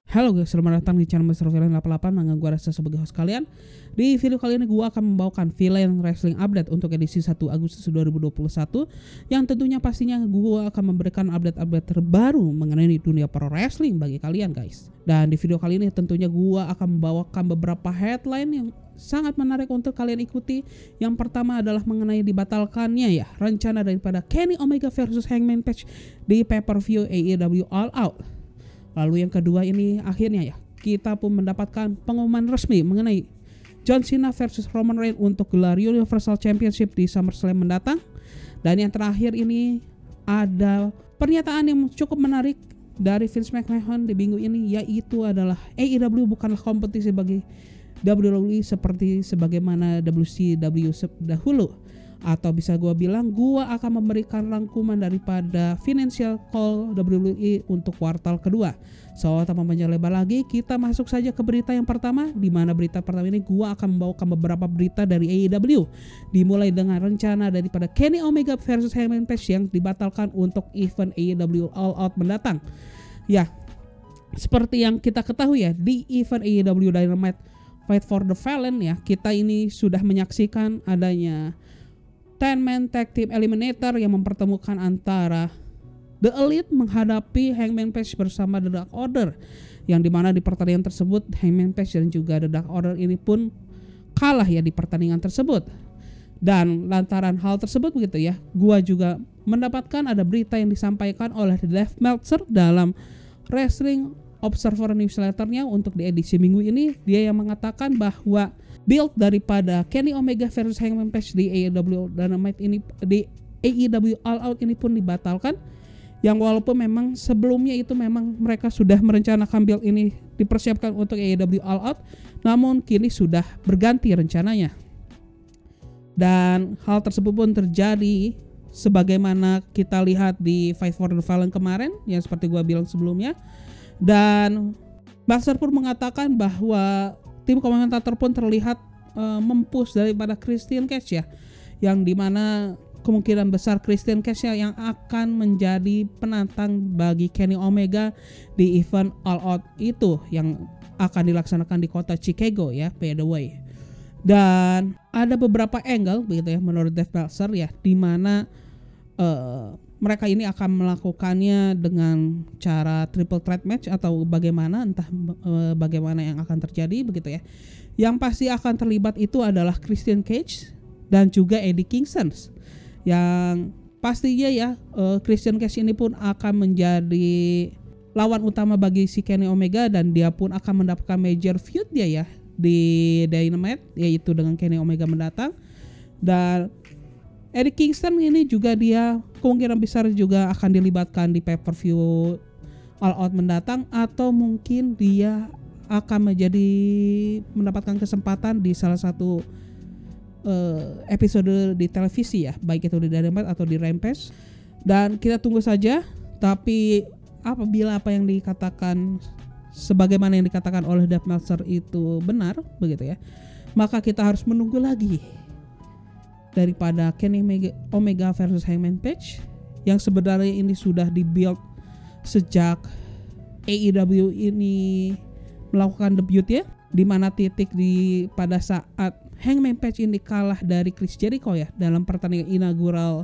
Halo guys, selamat datang di channel Mr. Villain 88 dengan gue Rasa sebagai host kalian. Di video kali ini gue akan membawakan Villain Wrestling Update untuk edisi 1 Agustus 2021, yang tentunya pastinya gue akan memberikan update-update terbaru mengenai dunia pro wrestling bagi kalian guys. Dan di video kali ini tentunya gue akan membawakan beberapa headline yang sangat menarik untuk kalian ikuti. Yang pertama adalah mengenai dibatalkannya ya rencana daripada Kenny Omega versus Hangman Page di pay-per-view AEW All Out. Lalu yang kedua ini akhirnya ya kita pun mendapatkan pengumuman resmi mengenai John Cena versus Roman Reigns untuk gelar Universal Championship di SummerSlam mendatang. Dan yang terakhir ini ada pernyataan yang cukup menarik dari Vince McMahon di minggu ini, yaitu adalah AEW bukanlah kompetisi bagi WWE seperti sebagaimana WCW dahulu. Atau bisa gue bilang gue akan memberikan rangkuman daripada financial call WWE untuk kuartal kedua. So tanpa panjang lebar lagi, kita masuk saja ke berita yang pertama, di mana berita pertama ini gue akan membawakan beberapa berita dari AEW. Dimulai dengan rencana daripada Kenny Omega versus Hangman Page yang dibatalkan untuk event AEW All Out mendatang. Ya, seperti yang kita ketahui ya, di event AEW Dynamite Fight for the Fallen ya, kita ini sudah menyaksikan adanya 10-man tag team eliminator yang mempertemukan antara The Elite menghadapi Hangman Page bersama The Dark Order, yang dimana di pertandingan tersebut Hangman Page dan juga The Dark Order ini pun kalah ya di pertandingan tersebut. Dan lantaran hal tersebut begitu ya, gua juga mendapatkan ada berita yang disampaikan oleh Dave Meltzer dalam Wrestling Observer newsletternya untuk di edisi minggu ini. Dia yang mengatakan bahwa build daripada Kenny Omega versus Hangman Page di AEW Dynamite ini, di AEW All Out ini pun dibatalkan. Yang walaupun memang sebelumnya itu memang mereka sudah merencanakan build ini dipersiapkan untuk AEW All Out, namun kini sudah berganti rencananya. Dan hal tersebut pun terjadi sebagaimana kita lihat di Fight for the Fallen kemarin, yang seperti gua bilang sebelumnya. Dan Baxter pun mengatakan bahwa tim komentator pun terlihat mempush daripada Christian Cage ya, yang dimana kemungkinan besar Christian Cage yang akan menjadi penantang bagi Kenny Omega di event All Out itu yang akan dilaksanakan di kota Chicago ya, by the way. Dan ada beberapa angle begitu ya menurut Dave Meltzer ya, dimana mereka ini akan melakukannya dengan cara triple threat match atau bagaimana, entah bagaimana yang akan terjadi begitu ya. Yang pasti akan terlibat itu adalah Christian Cage dan juga Eddie Kingston. Yang pastinya ya Christian Cage ini pun akan menjadi lawan utama bagi si Kenny Omega, dan dia pun akan mendapatkan major feud dia ya di Dynamite, yaitu dengan Kenny Omega mendatang. Dan Eddie Kingston ini juga dia kemungkinan besar juga akan dilibatkan di pay-per-view All Out mendatang, atau mungkin dia akan mendapatkan kesempatan di salah satu episode di televisi ya, baik itu di Dynamite atau di Rampage. Dan kita tunggu saja. Tapi apabila apa yang dikatakan sebagaimana yang dikatakan oleh Dave Meltzer itu benar begitu ya, maka kita harus menunggu lagi daripada Kenny Omega versus Hangman Page, yang sebenarnya ini sudah dibuild sejak AEW ini melakukan debut ya, di mana titik di pada saat Hangman Page ini kalah dari Chris Jericho ya dalam pertandingan inaugural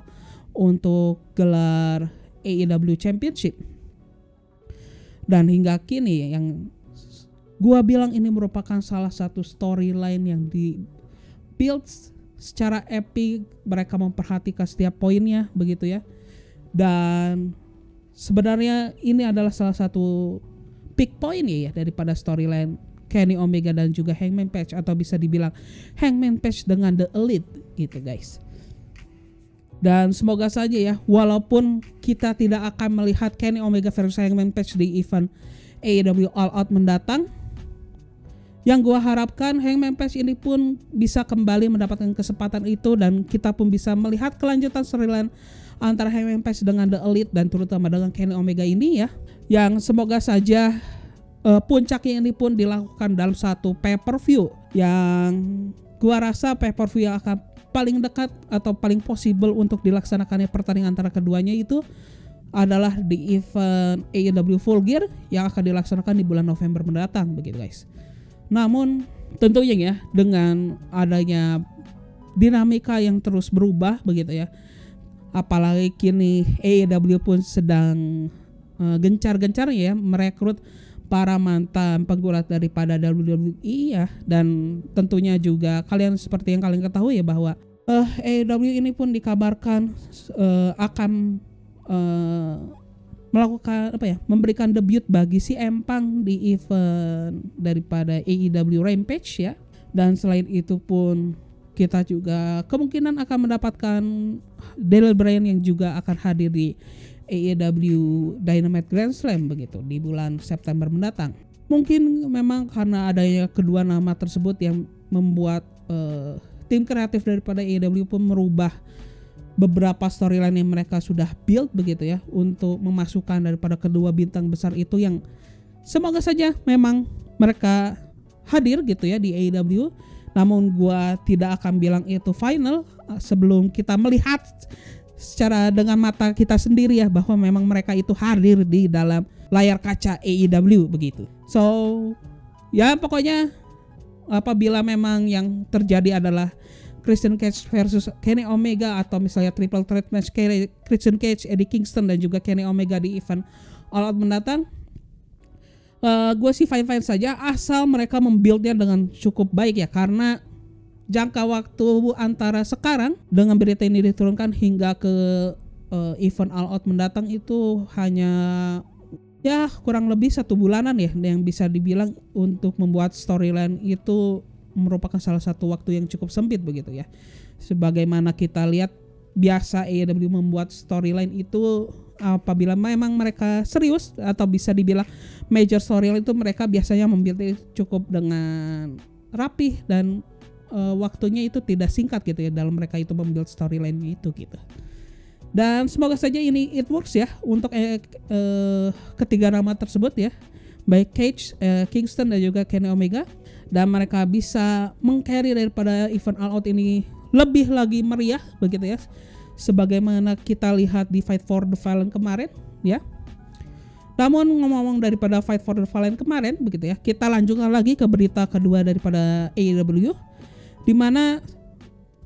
untuk gelar AEW Championship. Dan hingga kini yang gua bilang ini merupakan salah satu storyline yang di build secara epic, mereka memperhatikan setiap poinnya begitu ya. Dan sebenarnya ini adalah salah satu big point ya daripada storyline Kenny Omega dan juga Hangman Page, atau bisa dibilang Hangman Page dengan The Elite gitu guys. Dan semoga saja ya, walaupun kita tidak akan melihat Kenny Omega versus Hangman Page di event AEW All Out mendatang, yang gua harapkan Hangman Page ini pun bisa kembali mendapatkan kesempatan itu, dan kita pun bisa melihat kelanjutan storyline antara Hangman Page dengan The Elite dan terutama dengan Kenny Omega ini ya, yang semoga saja puncaknya ini pun dilakukan dalam satu pay-per-view, yang gua rasa pay-per-view yang akan paling dekat atau paling possible untuk dilaksanakannya pertandingan antara keduanya itu adalah di event AEW Full Gear yang akan dilaksanakan di bulan November mendatang begitu guys. Namun tentunya ya dengan adanya dinamika yang terus berubah begitu ya, apalagi kini AEW pun sedang gencar-gencarnya ya merekrut para mantan penggulat daripada WWE ya, dan tentunya juga kalian seperti yang kalian ketahui ya bahwa AEW ini pun dikabarkan akan melakukan memberikan debut bagi CM Punk di event daripada AEW Rampage ya. Dan selain itu pun kita juga kemungkinan akan mendapatkan Daniel Bryan yang juga akan hadir di AEW Dynamite Grand Slam begitu di bulan September mendatang. Mungkin memang karena adanya kedua nama tersebut yang membuat tim kreatif daripada AEW pun merubah beberapa storyline yang mereka sudah build begitu ya, untuk memasukkan daripada kedua bintang besar itu yang semoga saja memang mereka hadir gitu ya di AEW. Namun gua tidak akan bilang itu final sebelum kita melihat secara dengan mata kita sendiri ya bahwa memang mereka itu hadir di dalam layar kaca AEW begitu. So ya pokoknya apabila memang yang terjadi adalah Christian Cage versus Kenny Omega atau misalnya triple threat match Christian Cage, Eddie Kingston dan juga Kenny Omega di event All Out mendatang, gue sih fine-fine saja asal mereka membuildnya dengan cukup baik ya, karena jangka waktu antara sekarang dengan berita ini diturunkan hingga ke event All Out mendatang itu hanya ya kurang lebih 1 bulanan ya, yang bisa dibilang untuk membuat storyline itu merupakan salah satu waktu yang cukup sempit begitu ya. Sebagaimana kita lihat biasa AEW membuat storyline itu apabila memang mereka serius atau bisa dibilang major storyline itu mereka biasanya membuatnya cukup dengan rapih dan waktunya itu tidak singkat gitu ya dalam mereka itu membuild storyline itu gitu. Dan semoga saja ini it works ya untuk ketiga nama tersebut ya, baik Cage, Kingston dan juga Kenny Omega, dan mereka bisa meng-carry daripada event All Out ini lebih lagi meriah begitu ya, sebagaimana kita lihat di Fight for the Fallen kemarin ya. Namun ngomong-ngomong daripada Fight for the Fallen kemarin begitu ya, kita lanjutkan lagi ke berita kedua daripada AEW, di mana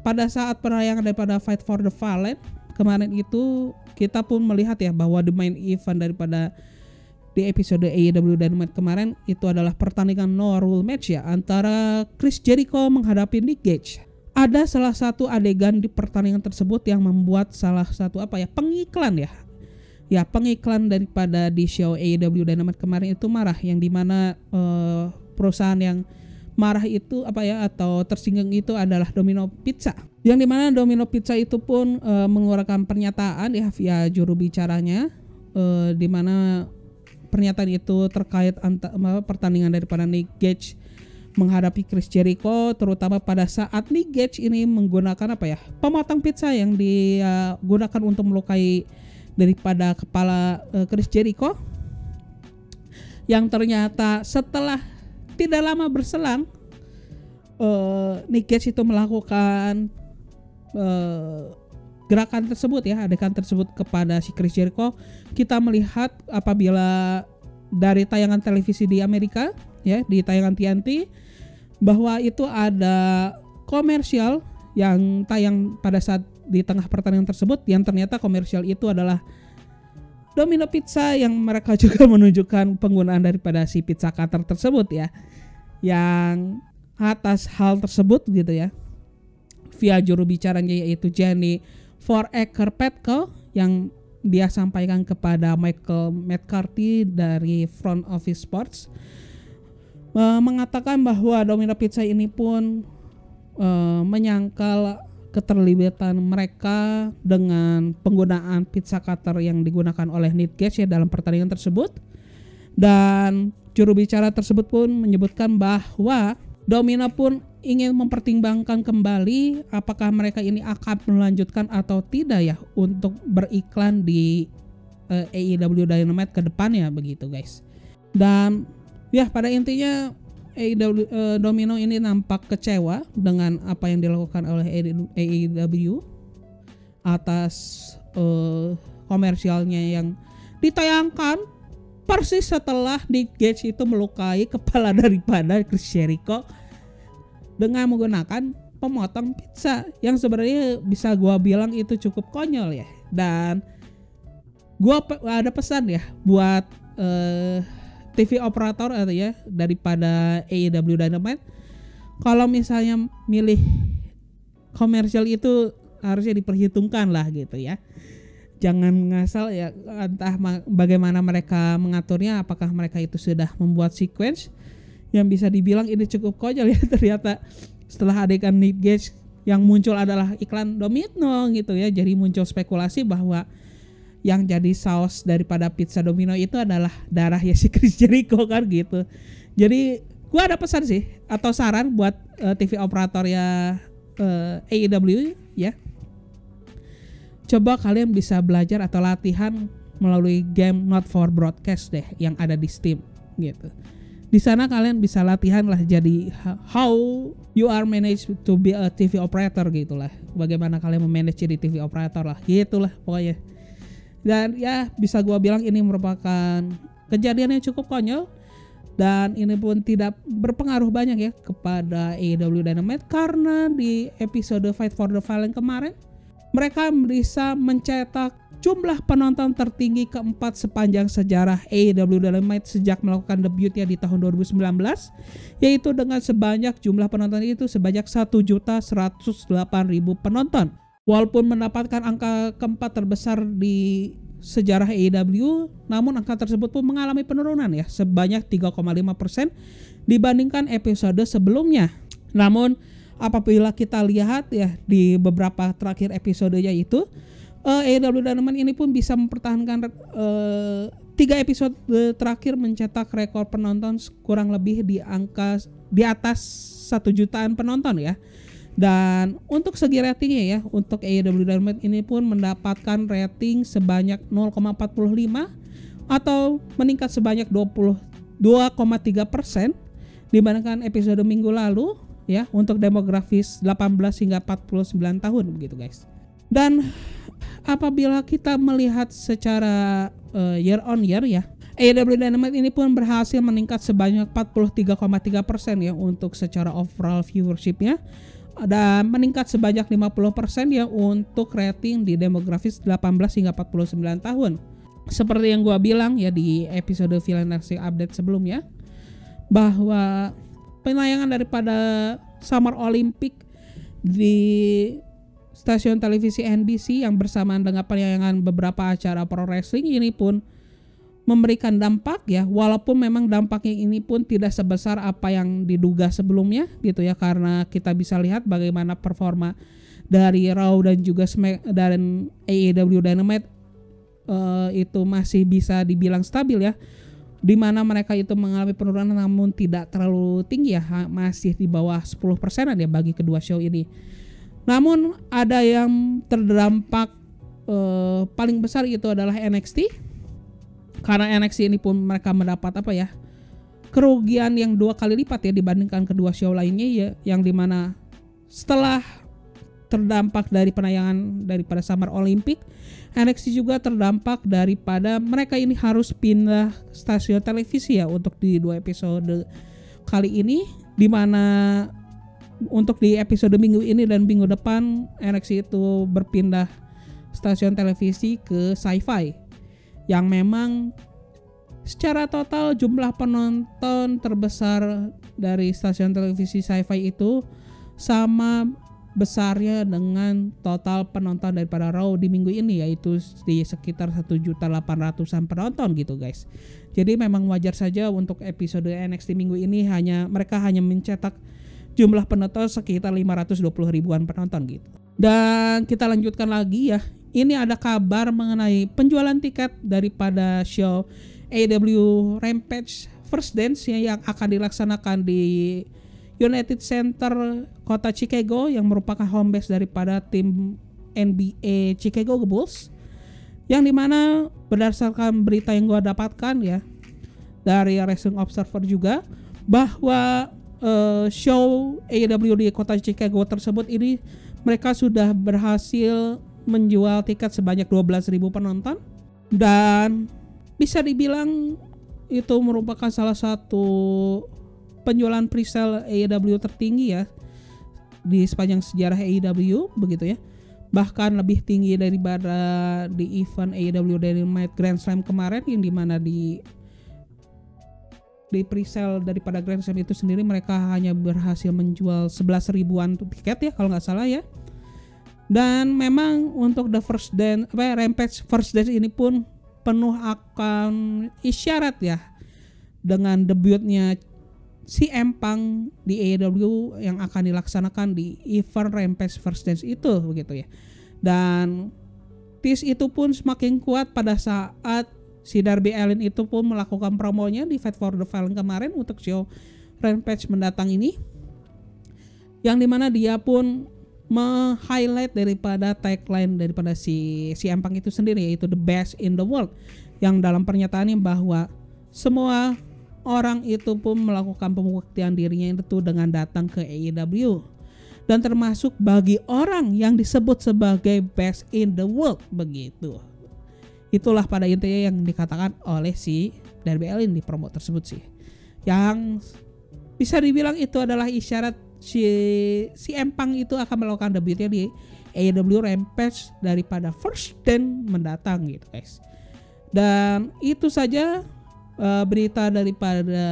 pada saat penayangan daripada Fight for the Fallen kemarin itu kita pun melihat ya bahwa the main event daripada di episode AEW Dynamite kemarin itu adalah pertandingan no rule match ya antara Chris Jericho menghadapi Nick Gage. Ada salah satu adegan di pertandingan tersebut yang membuat salah satu pengiklan ya. Ya, pengiklan daripada di show AEW Dynamite kemarin itu marah, yang dimana perusahaan yang marah itu atau tersinggung itu adalah Domino Pizza. Yang dimana Domino Pizza itu pun mengeluarkan pernyataan ya via juru bicaranya, dimana pernyataan itu terkait pertandingan daripada Nick Gage menghadapi Chris Jericho, terutama pada saat Nick Gage ini menggunakan pemotong pizza yang digunakan untuk melukai daripada kepala Chris Jericho, yang ternyata setelah tidak lama berselang Nick Gage itu melakukan gerakan tersebut ya, adegan tersebut kepada si Chris Jericho. Kita melihat apabila dari tayangan televisi di Amerika ya, di tayangan TNT, bahwa itu ada komersial yang tayang pada saat di tengah pertandingan tersebut, yang ternyata komersial itu adalah Domino Pizza, yang mereka juga menunjukkan penggunaan daripada si pizza cutter tersebut ya, yang atas hal tersebut gitu ya, via juru bicaranya yaitu Jenny Foraker Petko, yang dia sampaikan kepada Michael McCarthy dari Front Office Sports, mengatakan bahwa Domino Pizza ini pun menyangkal keterlibatan mereka dengan penggunaan pizza cutter yang digunakan oleh Nick Gage ya dalam pertandingan tersebut. Dan juru bicara tersebut pun menyebutkan bahwa Domino pun ingin mempertimbangkan kembali apakah mereka ini akan melanjutkan atau tidak ya untuk beriklan di AEW Dynamite ke depannya begitu guys. Dan ya pada intinya Domino ini nampak kecewa dengan apa yang dilakukan oleh AEW atas komersialnya yang ditayangkan persis setelah Nick Gage itu melukai kepala daripada Chris Jericho dengan menggunakan pemotong pizza, yang sebenarnya bisa gua bilang itu cukup konyol ya. Dan gua ada pesan ya buat TV operator atau ya daripada AEW Dynamite, kalau misalnya milih komersial itu harusnya diperhitungkan lah gitu ya. Jangan ngasal ya, entah bagaimana mereka mengaturnya, apakah mereka itu sudah membuat sequence yang bisa dibilang ini cukup konyol ya. Ternyata setelah adegan Nick Gage yang muncul adalah iklan Domino gitu ya, jadi muncul spekulasi bahwa yang jadi saus daripada pizza Domino itu adalah darah ya si Chris Jericho kan gitu. Jadi gua ada pesan sih atau saran buat TV operator ya AEW ya, coba kalian bisa belajar atau latihan melalui game Not For Broadcast deh yang ada di Steam gitu. Di sana kalian bisa latihan lah jadi how you are managed to be a TV operator gitulah. Bagaimana kalian memanage jadi TV operator lah gitulah pokoknya. Dan ya bisa gua bilang ini merupakan kejadian yang cukup konyol, dan ini pun tidak berpengaruh banyak ya kepada AEW Dynamite, karena di episode Fight for the Fallen kemarin mereka bisa mencetak jumlah penonton tertinggi keempat sepanjang sejarah AEW Dynamite sejak melakukan debutnya di tahun 2019, yaitu dengan sebanyak jumlah penonton itu sebanyak 1.108.000 penonton. Walaupun mendapatkan angka keempat terbesar di sejarah AEW, namun angka tersebut pun mengalami penurunan ya sebanyak 3,5% dibandingkan episode sebelumnya. Namun apabila kita lihat ya di beberapa terakhir episodenya itu, AEW Dynamite ini pun bisa mempertahankan 3 episode terakhir mencetak rekor penonton kurang lebih di angka di atas 1 jutaan penonton ya. Dan untuk segi ratingnya ya, untuk AEW Dynamite ini pun mendapatkan rating sebanyak 0,45 atau meningkat sebanyak 22,3% dibandingkan episode minggu lalu ya, untuk demografis 18 hingga 49 tahun begitu guys. Dan apabila kita melihat secara year on year ya, AEW Dynamite ini pun berhasil meningkat sebanyak 43,3% ya untuk secara overall viewershipnya, dan meningkat sebanyak 50% ya untuk rating di demografis 18 hingga 49 tahun. Seperti yang gua bilang ya di episode Villain Wrestling Update sebelumnya, bahwa penayangan daripada Summer Olympic di stasiun televisi NBC yang bersamaan dengan penayangan beberapa acara pro wrestling ini pun memberikan dampak ya, walaupun memang dampaknya ini pun tidak sebesar apa yang diduga sebelumnya gitu ya, karena kita bisa lihat bagaimana performa dari Raw dan juga dan AEW Dynamite itu masih bisa dibilang stabil ya, dimana mereka itu mengalami penurunan namun tidak terlalu tinggi ya, masih di bawah 10% ya bagi kedua show ini. Namun ada yang terdampak paling besar itu adalah NXT, karena NXT ini pun mereka mendapat kerugian yang 2 kali lipat ya dibandingkan kedua show lainnya ya, yang dimana setelah terdampak dari penayangan daripada Summer Olympic, NXT juga terdampak daripada mereka ini harus pindah stasiun televisi ya untuk di 2 episode kali ini, dimana untuk di episode minggu ini dan minggu depan NXT itu berpindah stasiun televisi ke Sci-Fi, yang memang secara total jumlah penonton terbesar dari stasiun televisi Sci-Fi itu sama besarnya dengan total penonton daripada Raw di minggu ini, yaitu di sekitar 1.800.000 penonton gitu guys. Jadi memang wajar saja untuk episode NXT minggu ini mereka hanya mencetak jumlah penonton sekitar 520.000-an penonton gitu. Dan kita lanjutkan lagi ya. Ini ada kabar mengenai penjualan tiket daripada show AEW Rampage First Dance yang akan dilaksanakan di United Center kota Chicago, yang merupakan home base daripada tim NBA Chicago Bulls, yang dimana berdasarkan berita yang gue dapatkan ya dari Wrestling Observer juga, bahwa show AEW di kota Chicago tersebut ini mereka sudah berhasil menjual tiket sebanyak 12.000 penonton, dan bisa dibilang itu merupakan salah satu penjualan presale AEW tertinggi ya di sepanjang sejarah AEW begitu ya. Bahkan lebih tinggi daripada di event AEW Dynamite Grand Slam kemarin, yang dimana di presale daripada Grand Slam itu sendiri mereka hanya berhasil menjual 11 ribuan tiket ya kalau nggak salah ya. Dan memang untuk The First Dance Rampage First Dance ini pun penuh akan isyarat ya dengan debutnya CM Punk di AEW yang akan dilaksanakan di event Rampage First Dance itu begitu ya. Dan tease itu pun semakin kuat pada saat si Darby Allin itu pun melakukan promonya di Fight for the Fallen kemarin untuk show Rampage mendatang ini, yang dimana dia pun meng-highlight daripada tagline daripada si CM Punk itu sendiri, yaitu the best in the world, yang dalam pernyataannya bahwa semua orang itu pun melakukan pembuktian dirinya itu dengan datang ke AEW, dan termasuk bagi orang yang disebut sebagai best in the world begitu. Itulah pada intinya yang dikatakan oleh si Darby Allin di promo tersebut sih, yang bisa dibilang itu adalah isyarat si Empang itu akan melakukan debutnya di AEW Rampage daripada First Dance mendatang gitu guys. Dan itu saja berita daripada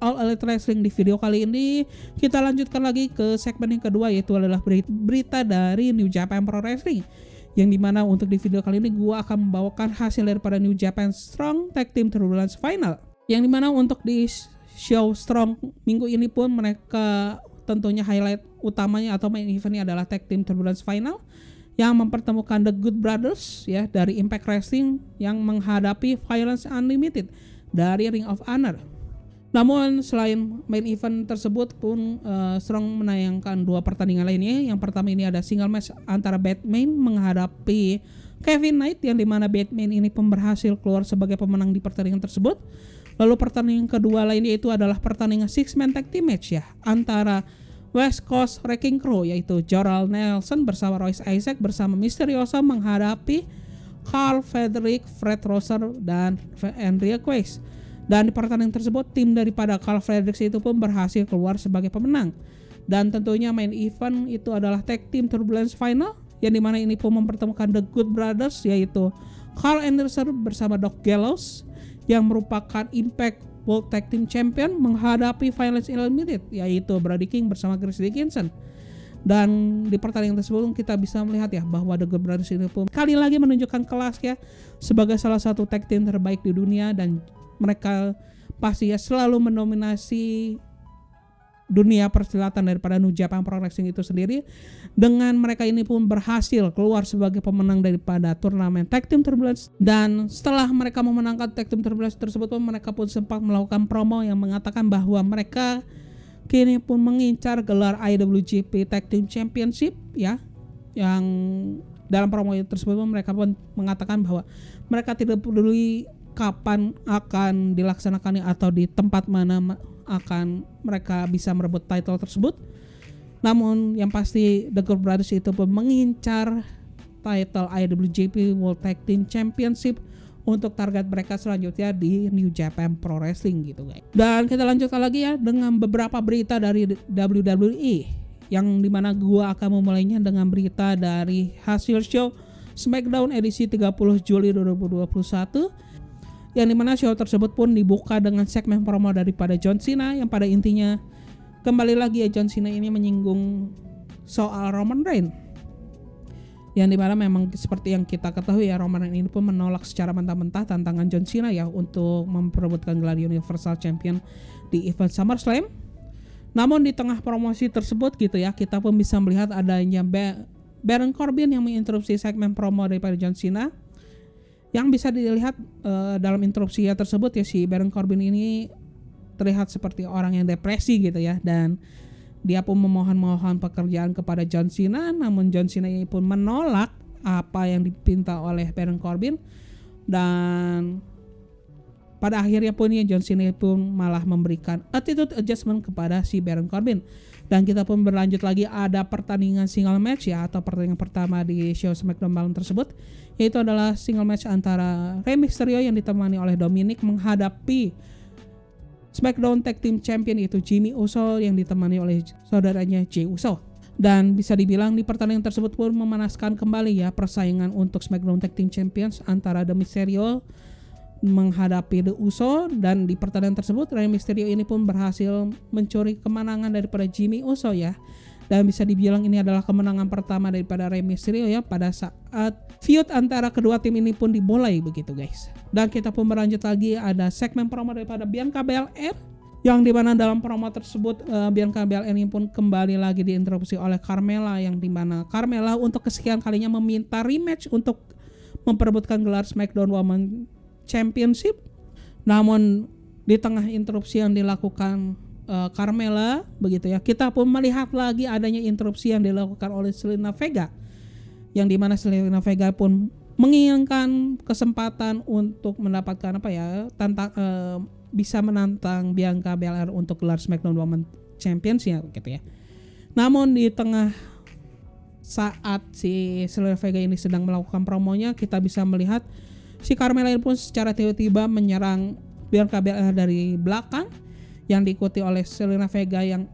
All Elite Wrestling di video kali ini. Kita lanjutkan lagi ke segmen yang kedua, yaitu adalah berita dari New Japan Pro Wrestling, yang dimana untuk di video kali ini gua akan membawakan hasil daripada New Japan Strong Tag Team Turbulence Final, yang dimana untuk di show Strong minggu ini pun mereka tentunya highlight utamanya atau main eventnya adalah Tag Team Turbulence Final yang mempertemukan The Good Brothers ya dari Impact Wrestling yang menghadapi Violence Unlimited dari Ring of Honor. Namun selain main event tersebut pun Strong menayangkan dua pertandingan lainnya. Yang pertama ini ada single match antara Batman menghadapi Kevin Knight, yang dimana Batman ini pun berhasil keluar sebagai pemenang di pertandingan tersebut. Lalu pertandingan kedua lainnya itu adalah pertandingan six man tag team match ya antara West Coast Wrecking Crew, yaitu Jorel Nelson bersama Royce Isaac bersama Mysterioso menghadapi Carl Frederick, Fred Rosser, dan Andrea Quest. Dan di pertandingan tersebut tim daripada Carl Fredericks itu pun berhasil keluar sebagai pemenang. Dan tentunya main event itu adalah Tag Team Turbulence Final, yang dimana ini pun mempertemukan The Good Brothers, yaitu Carl Anderson bersama Doc Gallows yang merupakan Impact World Tag Team Champion menghadapi Violence Unlimited, yaitu Brody King bersama Chris Dickinson. Dan di pertandingan tersebut kita bisa melihat ya bahwa The Good Brothers ini pun kali lagi menunjukkan kelasnya sebagai salah satu tag team terbaik di dunia, dan mereka pasti ya selalu mendominasi dunia persilatan daripada New Japan Pro Wrestling itu sendiri. Dengan mereka ini pun berhasil keluar sebagai pemenang daripada turnamen Tag Team Turbulence, dan setelah mereka memenangkan Tag Team Turbulence tersebut pun mereka pun sempat melakukan promo yang mengatakan bahwa mereka kini pun mengincar gelar IWGP Tag Team Championship ya, yang dalam promo tersebut mereka pun mengatakan bahwa mereka tidak peduli kapan akan dilaksanakannya atau di tempat mana akan mereka bisa merebut title tersebut. Namun yang pasti The Good Brothers itu pun mengincar title IWGP World Tag Team Championship untuk target mereka selanjutnya di New Japan Pro Wrestling gitu guys. Dan kita lanjutkan lagi ya dengan beberapa berita dari WWE, yang dimana gua akan memulainya dengan berita dari hasil show SmackDown edisi 30 Juli 2021, yang dimana show tersebut pun dibuka dengan segmen promo daripada John Cena, yang pada intinya kembali lagi ya John Cena ini menyinggung soal Roman Reigns, yang dimana memang seperti yang kita ketahui ya, Roman Reigns ini pun menolak secara mentah-mentah tantangan John Cena ya untuk memperebutkan gelar Universal Champion di event SummerSlam. Namun di tengah promosi tersebut gitu ya, kita pun bisa melihat adanya Baron Corbin yang menginterupsi segmen promo daripada John Cena. Yang bisa dilihat dalam interupsi tersebut ya, si Baron Corbin ini terlihat seperti orang yang depresi gitu ya, dan dia pun memohon pekerjaan kepada John Cena. Namun John Cena ini pun menolak apa yang dipinta oleh Baron Corbin, dan pada akhirnya pun ya John Cena pun malah memberikan attitude adjustment kepada si Baron Corbin. Dan kita pun berlanjut lagi, ada pertandingan single match ya, atau pertandingan pertama di show SmackDown malam tersebut, yaitu adalah single match antara Rey Mysterio yang ditemani oleh Dominic menghadapi SmackDown Tag Team Champion yaitu Jimmy Uso yang ditemani oleh saudaranya Jey Uso. Dan bisa dibilang di pertandingan tersebut pun memanaskan kembali ya persaingan untuk SmackDown Tag Team Champions antara The Mysterio menghadapi The Uso. Dan di pertandingan tersebut Rey Mysterio ini pun berhasil mencuri kemenangan daripada Jimmy Uso ya. Dan bisa dibilang ini adalah kemenangan pertama daripada Rey Mysterio ya pada saat feud antara kedua tim ini pun dimulai begitu guys. Dan kita pun berlanjut lagi, ada segmen promo daripada Bianca Belair, yang dimana dalam promo tersebut Bianca Belair ini pun kembali lagi diinterupsi oleh Carmella, yang dimana Carmella untuk kesekian kalinya meminta rematch untuk memperebutkan gelar SmackDown Women's Championship. Namun di tengah interupsi yang dilakukan Carmella begitu ya, kita pun melihat lagi adanya interupsi yang dilakukan oleh Zelina Vega, yang dimana Zelina Vega pun menginginkan kesempatan untuk mendapatkan bisa menantang Bianca Belair untuk gelar SmackDown Women's Champions ya gitu ya. Namun di tengah saat si Zelina Vega ini sedang melakukan promonya, kita bisa melihat si Carmella pun secara tiba-tiba menyerang Bianca Belair dari belakang, yang diikuti oleh Zelina Vega yang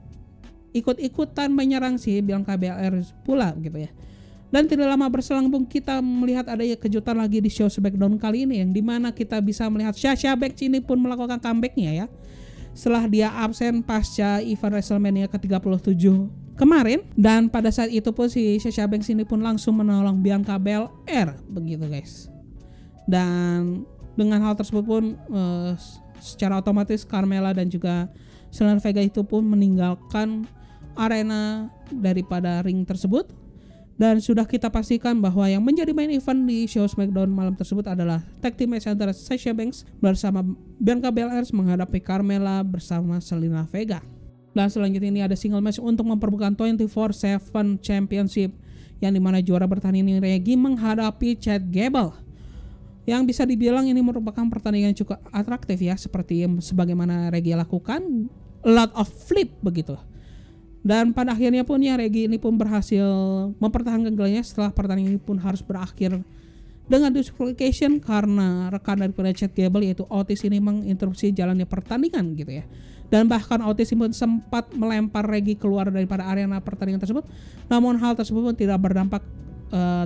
ikut-ikutan menyerang si Bianca Belair pula gitu ya. Dan tidak lama berselang pun kita melihat ada kejutan lagi di show SmackDown kali ini, yang dimana kita bisa melihat Sasha Banks ini pun melakukan comebacknya ya, setelah dia absen pasca event WrestleMania ke-37 kemarin. Dan pada saat itu pun si Sasha Banks ini pun langsung menolong Bianca Belair begitu guys. Dan dengan hal tersebut pun secara otomatis Carmella dan juga Zelina Vega itu pun meninggalkan arena daripada ring tersebut. Dan sudah kita pastikan bahwa yang menjadi main event di show SmackDown malam tersebut adalah tag team match antara Sasha Banks bersama Bianca Belair menghadapi Carmella bersama Zelina Vega. Dan selanjutnya ini ada single match untuk memperebutkan 24/7 Championship, yang dimana juara bertahan ini Reggie menghadapi Chad Gable, yang bisa dibilang ini merupakan pertandingan yang cukup atraktif ya, seperti sebagaimana Reggie lakukan, a lot of flip begitu. Dan pada akhirnya pun ya Reggie ini pun berhasil mempertahankan gelarnya setelah pertandingan ini pun harus berakhir dengan disqualification karena rekan daripada Chad Gable yaitu Otis ini menginterupsi jalannya pertandingan gitu ya. Dan bahkan Otis pun sempat melempar Reggie keluar daripada arena pertandingan tersebut. Namun hal tersebut pun tidak berdampak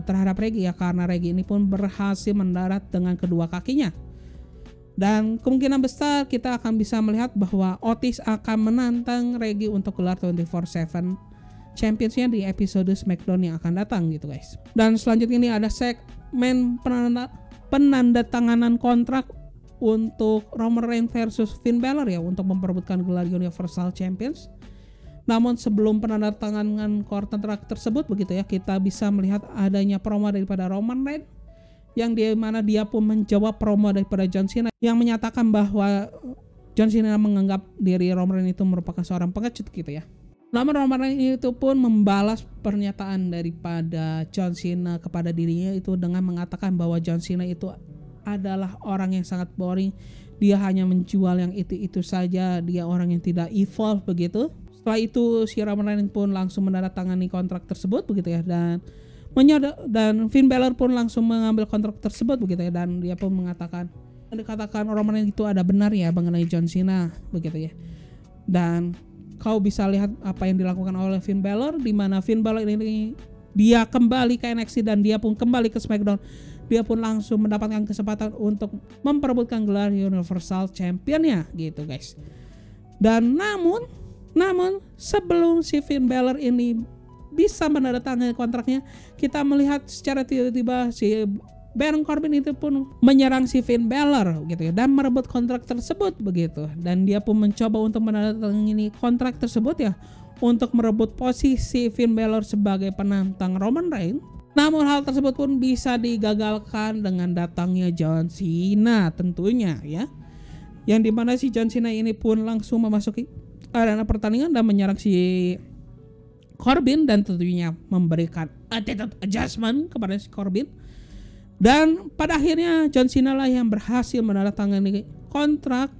terhadap Reggie ya, karena Reggie ini pun berhasil mendarat dengan kedua kakinya. Dan kemungkinan besar kita akan bisa melihat bahwa Otis akan menantang Reggie untuk gelar 24/7 Championsnya di episode SmackDown yang akan datang gitu guys. Dan selanjutnya ini ada segmen penandatanganan kontrak untuk Roman Reigns versus Finn Balor ya, untuk memperebutkan gelar Universal Champions. Namun sebelum penandatanganan kontrak tersebut begitu ya, kita bisa melihat adanya promo daripada Roman Reigns, yang di mana dia pun menjawab promo daripada John Cena yang menyatakan bahwa John Cena menganggap diri Roman Reigns itu merupakan seorang pengecut gitu ya. Namun Roman Reigns itu pun membalas pernyataan daripada John Cena kepada dirinya itu dengan mengatakan bahwa John Cena itu adalah orang yang sangat boring, dia hanya menjual yang itu-itu saja, dia orang yang tidak evolve begitu. Setelah itu si Roman Reigns pun langsung menandatangani kontrak tersebut begitu ya, dan Finn Balor pun langsung mengambil kontrak tersebut begitu ya, dan dia pun dikatakan Roman Reigns itu ada benar ya mengenai John Cena begitu ya. Dan kau bisa lihat apa yang dilakukan oleh Finn Balor, di mana Finn Balor ini dia kembali ke NXT dan dia pun kembali ke SmackDown. Dia pun langsung mendapatkan kesempatan untuk memperebutkan gelar Universal Championnya gitu guys. Dan namun sebelum si Finn Balor ini bisa menandatangani kontraknya, kita melihat secara tiba-tiba si Baron Corbin itu pun menyerang si Finn Balor gitu ya, dan merebut kontrak tersebut begitu. Dan dia pun mencoba untuk menandatangani kontrak tersebut ya, untuk merebut posisi Finn Balor sebagai penantang Roman Reigns. Namun hal tersebut pun bisa digagalkan dengan datangnya John Cena tentunya ya, yang dimana si John Cena ini pun langsung memasuki arena pertandingan dan menyerang si Corbin, dan tentunya memberikan attitude adjustment kepada si Corbin. Dan pada akhirnya John Cena lah yang berhasil menandatangani kontrak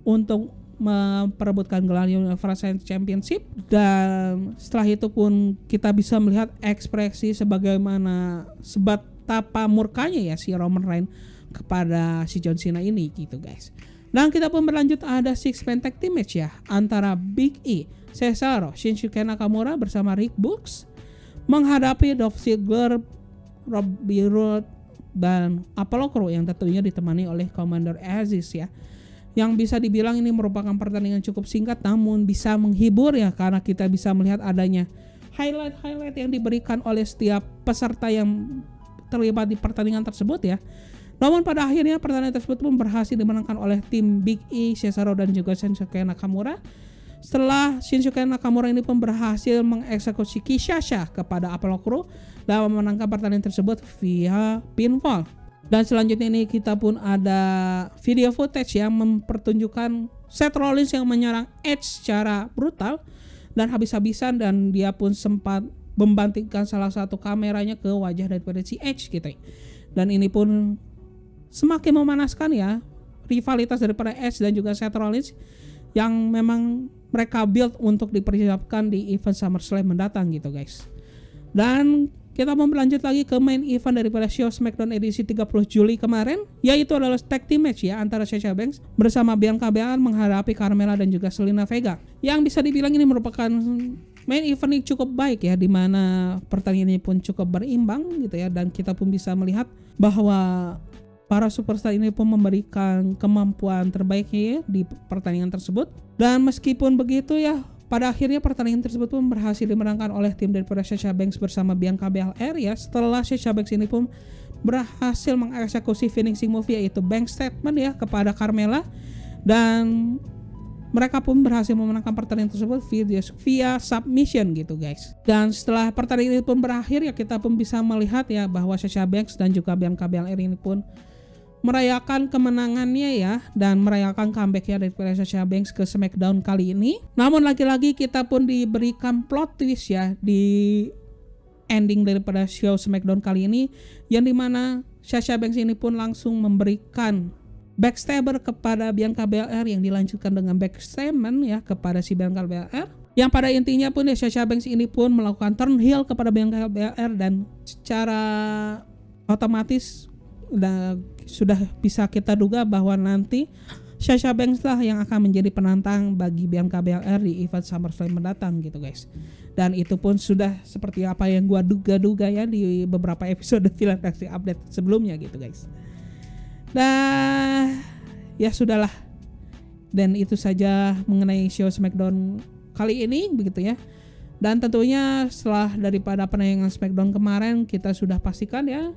untuk memperebutkan gelar Universal Championship. Dan setelah itu pun kita bisa melihat ekspresi sebagaimana sebatapa murkanya ya si Roman Reigns kepada si John Cena ini gitu guys. Dan kita pun berlanjut ada six man tag team match ya antara Big E, Cesaro, Shinsuke Nakamura bersama Rick Books menghadapi Dolph Ziggler, Bobby Roode dan Apollo Crews yang tentunya ditemani oleh Commander Aziz ya. Yang bisa dibilang ini merupakan pertandingan cukup singkat namun bisa menghibur ya, karena kita bisa melihat adanya highlight yang diberikan oleh setiap peserta yang terlibat di pertandingan tersebut ya. Namun pada akhirnya pertandingan tersebut pun berhasil dimenangkan oleh tim Big E, Cesaro dan juga Shinsuke Nakamura. Setelah Shinsuke Nakamura ini pun berhasil mengeksekusi Kinshasa kepada Apollo Crews dan memenangkan pertandingan tersebut via pinfall. Dan selanjutnya ini kita pun ada video footage yang mempertunjukkan Seth Rollins yang menyerang Edge secara brutal dan habis-habisan, dan dia pun sempat membantingkan salah satu kameranya ke wajah daripada si Edge gitu. Dan ini pun semakin memanaskan ya rivalitas daripada Edge dan juga Seth Rollins yang memang mereka build untuk dipersiapkan di event SummerSlam mendatang gitu guys. Dan kita mau berlanjut lagi ke main event daripada show SmackDown edisi 30 Juli kemarin, yaitu adalah tag team match ya antara Sasha Banks bersama Bianca Belair menghadapi Carmella dan juga Zelina Vega. Yang bisa dibilang ini merupakan main event yang cukup baik ya, dimana pertandingan ini pun cukup berimbang gitu ya, dan kita pun bisa melihat bahwa para superstar ini pun memberikan kemampuan terbaiknya ya di pertandingan tersebut. Dan meskipun begitu ya, pada akhirnya pertandingan tersebut pun berhasil dimenangkan oleh tim daripada Sasha Banks bersama Bianca Belair ya, setelah Sasha Banks ini pun berhasil mengeksekusi finishing move yaitu bank statement ya kepada Carmella, dan mereka pun berhasil memenangkan pertandingan tersebut via submission gitu guys. Dan setelah pertandingan ini pun berakhir ya, kita pun bisa melihat ya bahwa Sasha Banks dan juga Bianca Belair ini pun merayakan kemenangannya ya, dan merayakan comeback-nya dari Sasha Banks ke SmackDown kali ini. Namun lagi-lagi kita pun diberikan plot twist ya di ending daripada show SmackDown kali ini, yang dimana Sasha Banks ini pun langsung memberikan backstabber kepada Bianca Belair yang dilanjutkan dengan backstatement ya kepada si Bianca Belair, yang pada intinya pun ya Sasha Banks ini pun melakukan turn heel kepada Bianca Belair, dan secara otomatis sudah bisa kita duga bahwa nanti Sasha Banks lah yang akan menjadi penantang bagi Bianca Belair di event SummerSlam mendatang gitu guys. Dan itu pun sudah seperti apa yang gua duga-duga ya di beberapa episode Film Wrestling Update sebelumnya gitu guys. Nah ya sudahlah, dan itu saja mengenai show SmackDown kali ini begitu ya. Dan tentunya setelah daripada penayangan SmackDown kemarin, kita sudah pastikan ya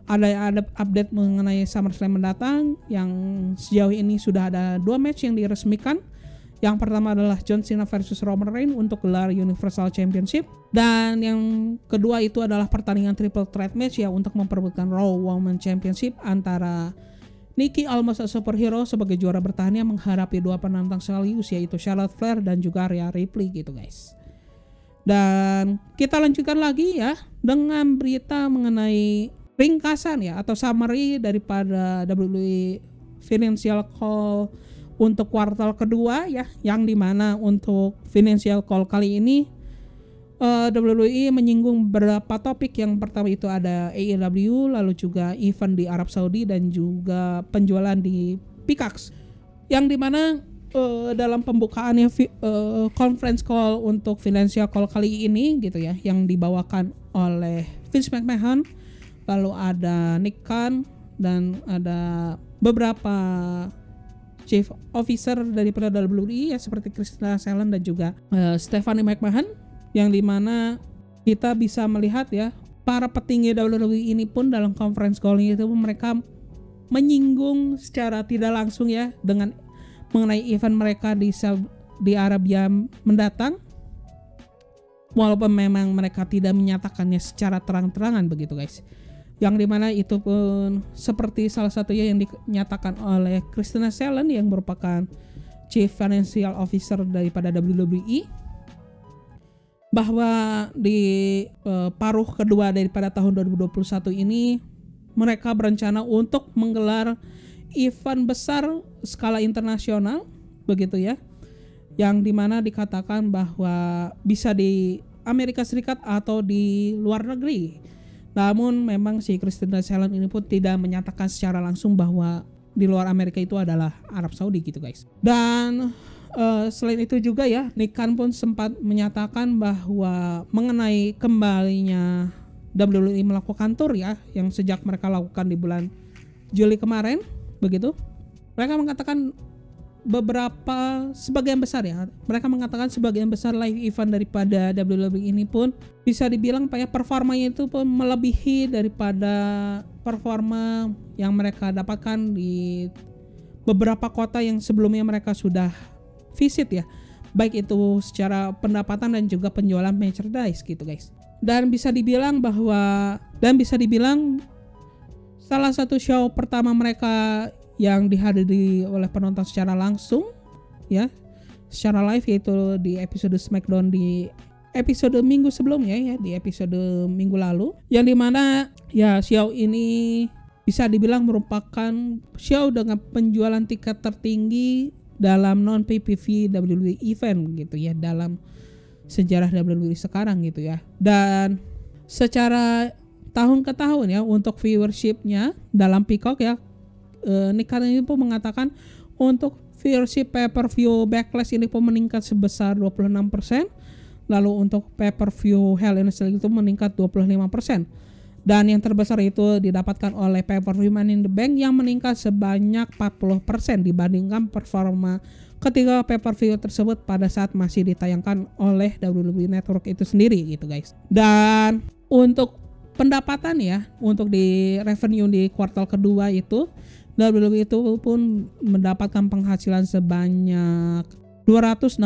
ada update mengenai SummerSlam mendatang, yang sejauh ini sudah ada 2 match yang diresmikan. Yang pertama adalah John Cena versus Roman Reigns untuk gelar Universal Championship, dan yang kedua itu adalah pertandingan triple threat match ya untuk memperebutkan Raw Women's Championship antara Nikki Almost a Superhero sebagai juara bertahannya menghadapi 2 penantang sekaligus yaitu Charlotte Flair dan juga Rhea Ripley gitu guys. Dan kita lanjutkan lagi ya dengan berita mengenai ringkasan ya atau summary daripada WWE Financial Call untuk kuartal kedua ya, yang dimana untuk Financial Call kali ini WWE menyinggung beberapa topik. Yang pertama itu ada AEW, lalu juga event di Arab Saudi dan juga penjualan di Peacock, yang dimana dalam pembukaannya conference call untuk Financial Call kali ini gitu ya, yang dibawakan oleh Vince McMahon, lalu ada Nick Khan, dan ada beberapa chief officer daripada WWE ya seperti Kristen Salen dan juga Stephanie McMahon, yang dimana kita bisa melihat ya para petinggi WWE ini pun dalam conference call itu mereka menyinggung secara tidak langsung ya dengan mengenai event mereka di Arabia mendatang, walaupun memang mereka tidak menyatakannya secara terang-terangan begitu guys. Yang dimana itu pun seperti salah satunya yang dinyatakan oleh Kristen Salen yang merupakan Chief Financial Officer daripada WWE, bahwa di paruh kedua daripada tahun 2021 ini mereka berencana untuk menggelar event besar skala internasional begitu ya, yang dimana dikatakan bahwa bisa di Amerika Serikat atau di luar negeri. Namun memang si Christian Salen ini pun tidak menyatakan secara langsung bahwa di luar Amerika itu adalah Arab Saudi gitu guys. Dan selain itu juga ya, Nick Khan pun sempat menyatakan bahwa mengenai kembalinya WWE melakukan tour ya, yang sejak mereka lakukan di bulan Juli kemarin, begitu. Mereka mengatakan sebagian besar ya, mereka mengatakan sebagian besar live event daripada WWE ini pun bisa dibilang Pak ya, performanya itu pun melebihi daripada performa yang mereka dapatkan di beberapa kota yang sebelumnya mereka sudah visit ya, baik itu secara pendapatan dan juga penjualan merchandise gitu guys. Dan bisa dibilang salah satu show pertama mereka yang dihadiri oleh penonton secara langsung ya, secara live, yaitu di episode SmackDown di episode minggu sebelumnya ya, di episode minggu lalu, yang dimana ya show ini bisa dibilang merupakan show dengan penjualan tiket tertinggi dalam non PPV WWE event gitu ya, dalam sejarah WWE sekarang gitu ya. Dan secara tahun ke tahun ya, untuk viewershipnya dalam Peacock ya, Nick Khan ini pun mengatakan untuk viewership pay-per-view Backlash ini pun meningkat sebesar 26%. Lalu untuk pay-per-view Hell in a Cell itu meningkat 25%. Dan yang terbesar itu didapatkan oleh pay-per-view Money in the Bank yang meningkat sebanyak 40% dibandingkan performa ketiga pay-per-view tersebut pada saat masih ditayangkan oleh WWE Network itu sendiri gitu guys. Dan untuk pendapatan ya, untuk di revenue di kuartal kedua itu, WWE itu pun mendapatkan penghasilan sebanyak 265,6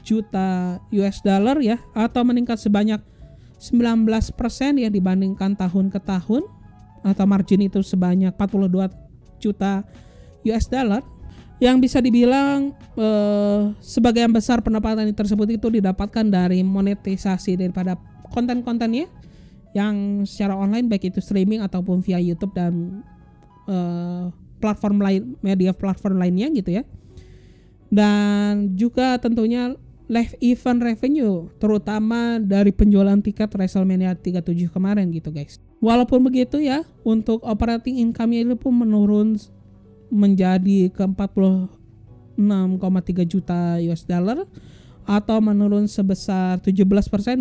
juta US dollar ya, atau meningkat sebanyak 19% ya dibandingkan tahun ke tahun, atau margin itu sebanyak 42 juta US dollar, yang bisa dibilang sebagian besar pendapatan tersebut itu didapatkan dari monetisasi daripada konten-kontennya yang secara online, baik itu streaming ataupun via YouTube dan platform lain, media platform lainnya gitu ya. Dan juga tentunya live event revenue, terutama dari penjualan tiket WrestleMania 37 kemarin gitu guys. Walaupun begitu ya, untuk operating income-nya ini pun menurun menjadi ke 46,3 juta US dollar, atau menurun sebesar 17%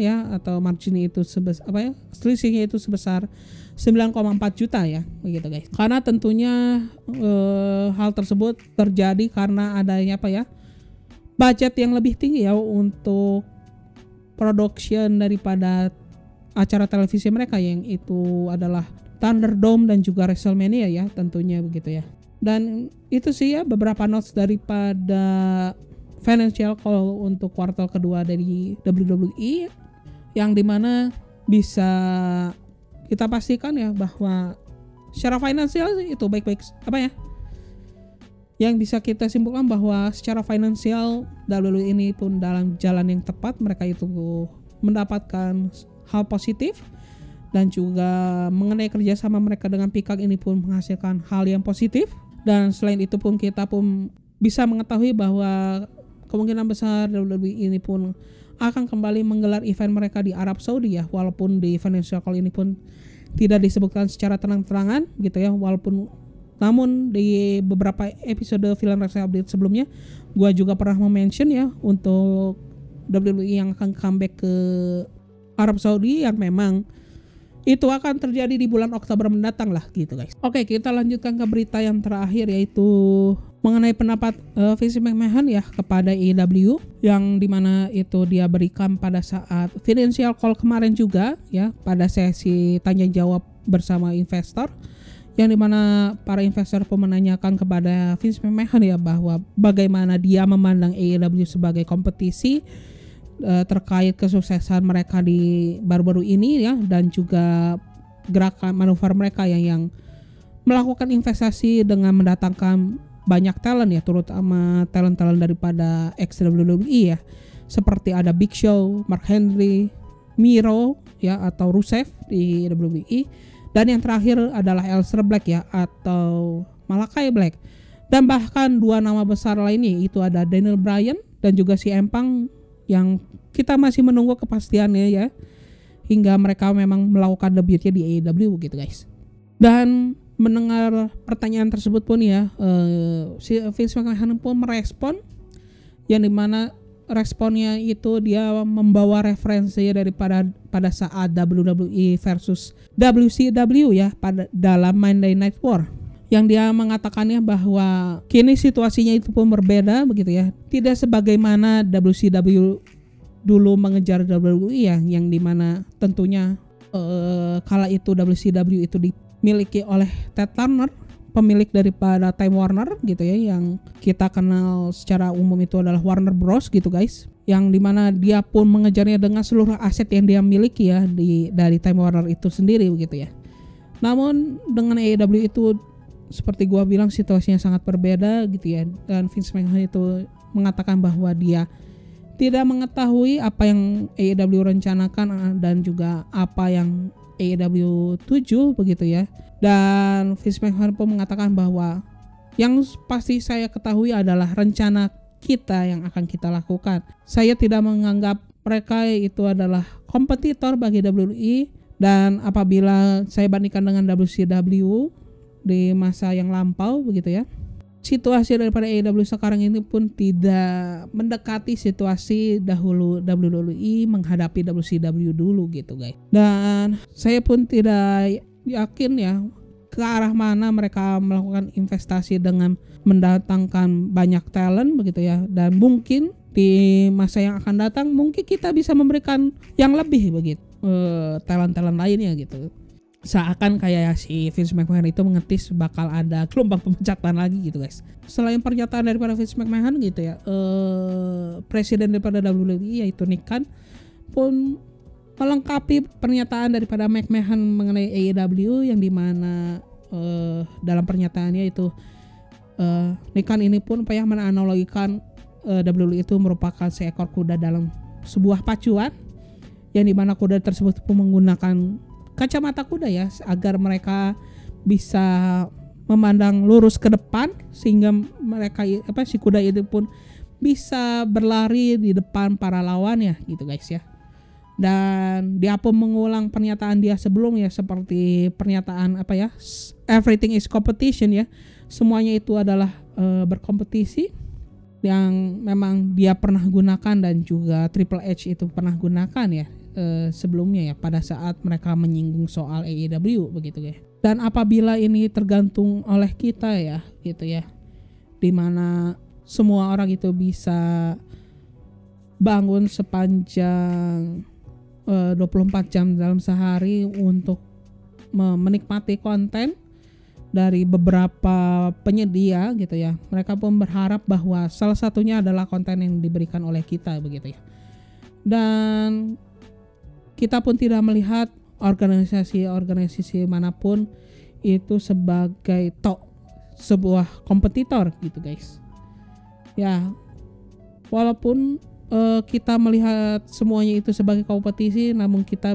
ya, atau margin itu sebesar selisihnya itu sebesar 9,4 juta ya begitu guys. Karena tentunya hal tersebut terjadi karena adanya budget yang lebih tinggi ya untuk production daripada acara televisi mereka, yang itu adalah Thunderdome dan juga WrestleMania ya tentunya begitu ya. Dan itu sih ya beberapa notes daripada financial call untuk kuartal kedua dari WWE, yang dimana bisa kita pastikan ya bahwa secara finansial itu baik-baik yang bisa kita simpulkan bahwa secara finansial WWE ini pun dalam jalan yang tepat. Mereka itu mendapatkan hal positif, dan juga mengenai kerjasama mereka dengan Peacock ini pun menghasilkan hal yang positif. Dan selain itu pun kita pun bisa mengetahui bahwa kemungkinan besar WWE ini pun akan kembali menggelar event mereka di Arab Saudi ya, walaupun di financial call ini pun tidak disebutkan secara terang-terangan gitu ya, namun di beberapa episode film Wrestling Update sebelumnya gua juga pernah mention ya untuk WWE yang akan comeback ke Arab Saudi, yang memang itu akan terjadi di bulan Oktober mendatang lah gitu guys. Oke, kita lanjutkan ke berita yang terakhir, yaitu mengenai pendapat Vince McMahon ya kepada AEW, yang dimana itu dia berikan pada saat financial call kemarin juga ya, pada sesi tanya jawab bersama investor, yang dimana para investor pun menanyakan kepada Vince McMahon ya bahwa bagaimana dia memandang AEW sebagai kompetisi terkait kesuksesan mereka di baru-baru ini ya, dan juga gerakan manuver mereka yang melakukan investasi dengan mendatangkan banyak talent ya, terutama talent-talent daripada ex-WWE ya, seperti ada Big Show, Mark Henry, Miro ya atau Rusev di WWE, dan yang terakhir adalah Aleister Black ya atau Malakai Black. Dan bahkan 2 nama besar lainnya, itu ada Daniel Bryan dan juga si Empang, yang kita masih menunggu kepastiannya ya, hingga mereka memang melakukan debutnya di AEW gitu guys. Dan mendengar pertanyaan tersebut pun ya, si Vince McMahon pun merespon, yang dimana responnya itu dia membawa referensi daripada pada saat WWE versus WCW ya, pada dalam Monday Night War, yang dia mengatakannya bahwa kini situasinya itu pun berbeda begitu ya, tidak sebagaimana WCW dulu mengejar WWE ya, yang dimana tentunya kala itu WCW itu dimiliki oleh Ted Turner, pemilik daripada Time Warner gitu ya, yang kita kenal secara umum itu adalah Warner Bros gitu guys, yang dimana dia pun mengejarnya dengan seluruh aset yang dia miliki ya dari Time Warner itu sendiri begitu ya. Namun dengan AEW itu seperti gua bilang situasinya sangat berbeda gitu ya, dan Vince McMahon itu mengatakan bahwa dia tidak mengetahui apa yang AEW rencanakan dan juga apa yang AEW tuju begitu ya. Dan Vince McMahon pun mengatakan bahwa yang pasti saya ketahui adalah rencana kita yang akan kita lakukan. Saya tidak menganggap mereka itu adalah kompetitor bagi WWE, dan apabila saya bandingkan dengan WCW di masa yang lampau begitu ya, situasi daripada AEW sekarang ini pun tidak mendekati situasi dahulu WWE menghadapi WCW dulu gitu guys. Dan saya pun tidak yakin ya ke arah mana mereka melakukan investasi dengan mendatangkan banyak talent begitu ya, dan mungkin di masa yang akan datang mungkin kita bisa memberikan yang lebih begitu, talent-talent lainnya gitu. Seakan kayak si Vince McMahon itu mengetis bakal ada gelombang pemecatan lagi gitu guys. Selain pernyataan daripada Vince McMahon gitu ya, presiden daripada WWE yaitu Nick Khan pun melengkapi pernyataan daripada McMahon mengenai AEW, yang dimana dalam pernyataannya itu Nick Khan ini pun menganalogikan WWE itu merupakan seekor kuda dalam sebuah pacuan, yang dimana kuda tersebut pun menggunakan kacamata kuda ya, agar mereka bisa memandang lurus ke depan, sehingga mereka si kuda itu pun bisa berlari di depan para lawannya gitu guys ya. Dan dia pun mengulang pernyataan dia sebelumnya, seperti pernyataan everything is competition ya, semuanya itu adalah berkompetisi, yang memang dia pernah gunakan dan juga Triple H itu pernah gunakan ya sebelumnya ya, pada saat mereka menyinggung soal AEW begitu ya. Dan apabila ini tergantung oleh kita ya gitu ya, dimana semua orang itu bisa bangun sepanjang 24 jam dalam sehari untuk menikmati konten dari beberapa penyedia gitu ya, mereka pun berharap bahwa salah satunya adalah konten yang diberikan oleh kita begitu ya. Dan kita pun tidak melihat organisasi manapun itu sebagai sebuah kompetitor gitu guys. Ya, walaupun kita melihat semuanya itu sebagai kompetisi, namun kita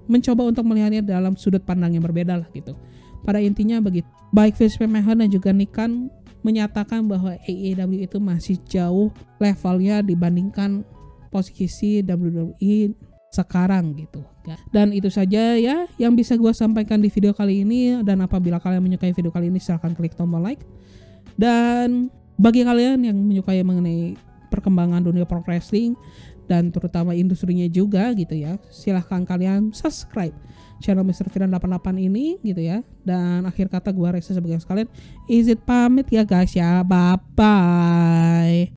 mencoba untuk melihatnya dalam sudut pandang yang berbeda lah gitu. Pada intinya begitu. Baik Vince McMahon dan juga Nick Khan menyatakan bahwa AEW itu masih jauh levelnya dibandingkan posisi WWE sekarang gitu. Dan itu saja ya yang bisa gue sampaikan di video kali ini. Dan apabila kalian menyukai video kali ini, silahkan klik tombol like. Dan bagi kalian yang menyukai mengenai perkembangan dunia pro wrestling dan terutama industrinya juga gitu ya, silahkan kalian subscribe channel Mr. Fidan 88 ini gitu ya. Dan akhir kata gue Reza sebagai sekalian izin pamit ya guys ya, bye bye.